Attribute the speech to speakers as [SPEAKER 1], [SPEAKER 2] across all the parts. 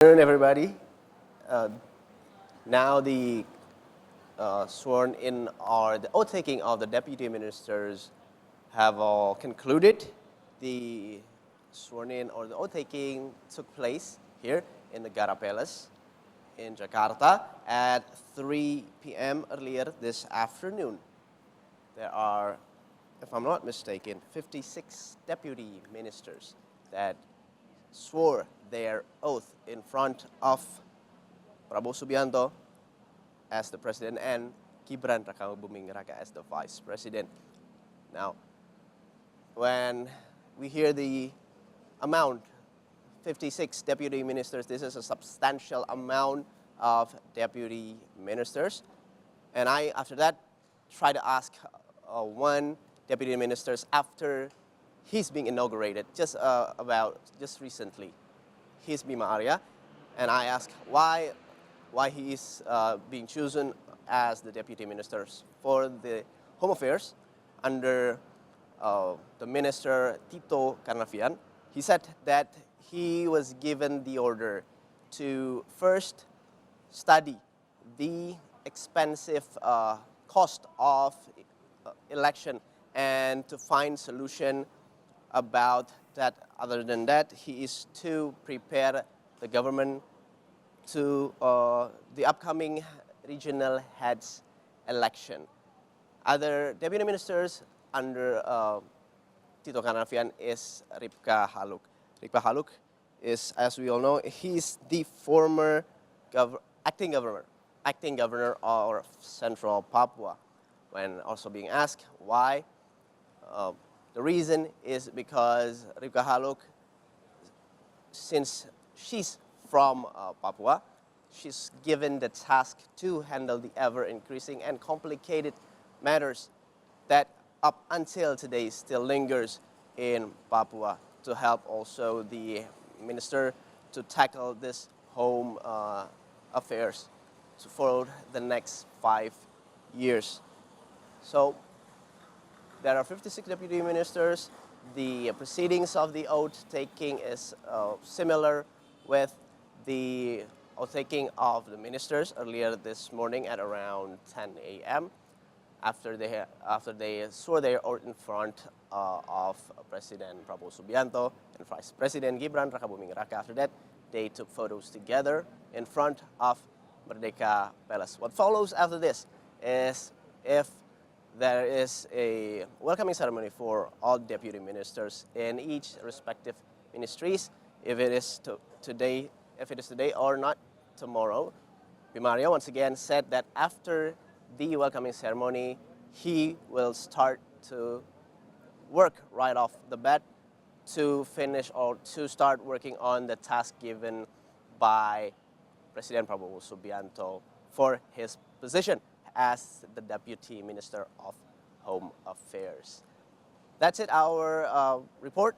[SPEAKER 1] Good afternoon, everybody. Uh, Now the sworn in or the oath taking of the deputy ministers have all concluded. The sworn in or the oath taking took place here in the Merdeka Palace in Jakarta at 3 p.m. earlier this afternoon. There are, if I'm not mistaken, 56 deputy ministers that swore their oath in front of Prabowo Subianto as the president and Gibran Rakabuming Raka as the vice president. Now, when we hear the amount, 56 deputy ministers, this is a substantial amount of deputy ministers. And I, after that, try to ask one deputy ministers after he's being inaugurated, just recently. He's Bima Arya, and I asked why he is being chosen as the deputy ministers for the Home Affairs under the minister Tito Karnavian. He said that he was given the order to first study the expensive cost of election and to find solution about that. Other than that, he is to prepare the government to the upcoming regional heads election. Other deputy ministers under Tito Karnavian is Ripka Haluk. Ripka Haluk is, as we all know, he's the former acting governor of Central Papua. When also being asked why, the reason is because Ripka Haluk, since she's from Papua, she's given the task to handle the ever-increasing and complicated matters that up until today still lingers in Papua, to help also the minister to tackle this home affairs for the next 5 years. So there are 56 deputy ministers. The proceedings of the oath taking is similar with the oath taking of the ministers earlier this morning at around 10 a.m. after they swore their oath in front of President Prabowo Subianto and Vice President Gibran Rakabuming Raka. After that, they took photos together in front of Merdeka Palace. What follows after this is if there is a welcoming ceremony for all deputy ministers in each respective ministries. If it is today or not tomorrow, Bima Arya once again said that after the welcoming ceremony, he will start to work right off the bat to finish or to start working on the task given by Presiden Prabowo Subianto for his position as the Deputy Minister of Home Affairs. That's it, our report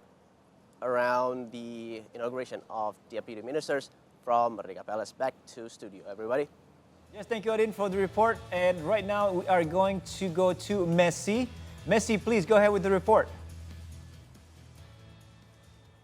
[SPEAKER 1] around the inauguration of Deputy Ministers from Merdeka Palace. Back to studio, everybody.
[SPEAKER 2] Yes, thank you, Odin, for the report. And right now, we are going to go to Messi. Messi, please go ahead with the report.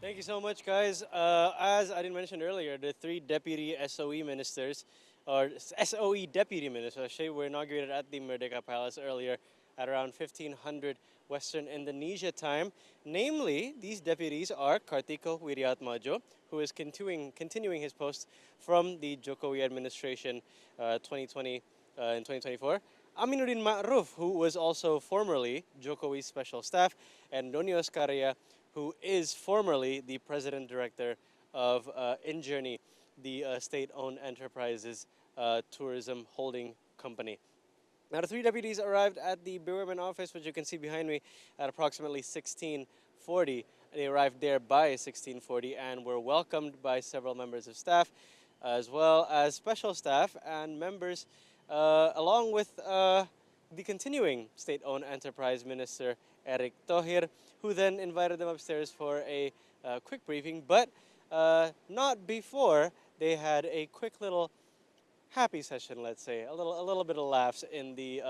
[SPEAKER 3] Thank you so much, guys. As Adin mentioned earlier, the three deputy SOE ministers, or SOE deputy ministers, actually, were inaugurated at the Merdeka Palace earlier at around 1500 Western Indonesia time. Namely, these deputies are Kartiko Wiryatmajo, who is continuing his post from the Jokowi administration 2020 and 2024. Aminuddin Ma'ruf, who was also formerly Jokowi's special staff, and Doni Oskaria, who is formerly the president director of InJourney, the state-owned enterprises tourism holding company. Now, the three deputies arrived at the BUMN office, which you can see behind me, at approximately 1640. They arrived there by 1640 and were welcomed by several members of staff, as well as special staff and members, along with the continuing state-owned enterprise minister, Erick Thohir, who then invited them upstairs for a quick briefing, but not before they had a quick little happy session, let's say, a little bit of laughs in the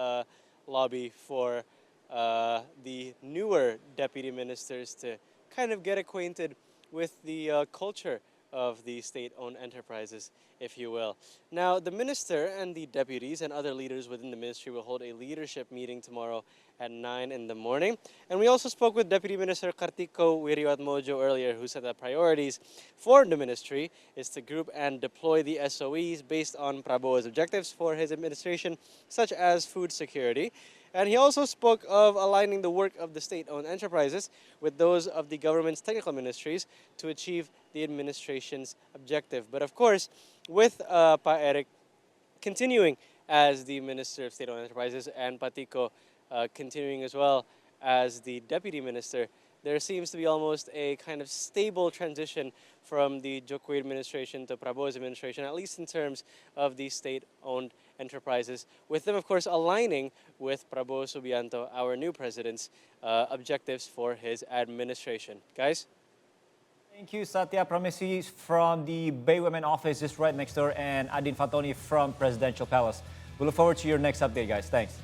[SPEAKER 3] lobby for the newer deputy ministers to kind of get acquainted with the culture of the state-owned enterprises, if you will. Now, the minister and the deputies and other leaders within the ministry will hold a leadership meeting tomorrow at 9 in the morning. And we also spoke with Deputy Minister Kartiko Wiriwatmojo earlier, who said that priorities for the ministry is to group and deploy the SOEs based on Prabowo's objectives for his administration, such as food security. And he also spoke of aligning the work of the state-owned enterprises with those of the government's technical ministries to achieve the administration's objective. But of course, with Pa Eric continuing as the Minister of State-Owned Enterprises and Patiko continuing as well as the Deputy Minister, there seems to be almost a kind of stable transition from the Jokowi administration to Prabowo's administration, at least in terms of the state-owned enterprises, with them, of course, aligning with Prabowo Subianto, our new president's objectives for his administration. Guys?
[SPEAKER 2] Thank you, Satya Pramesi from the Bay Women office just right next door, and Adin Fatoni from Presidential Palace. We look forward to your next update, guys. Thanks.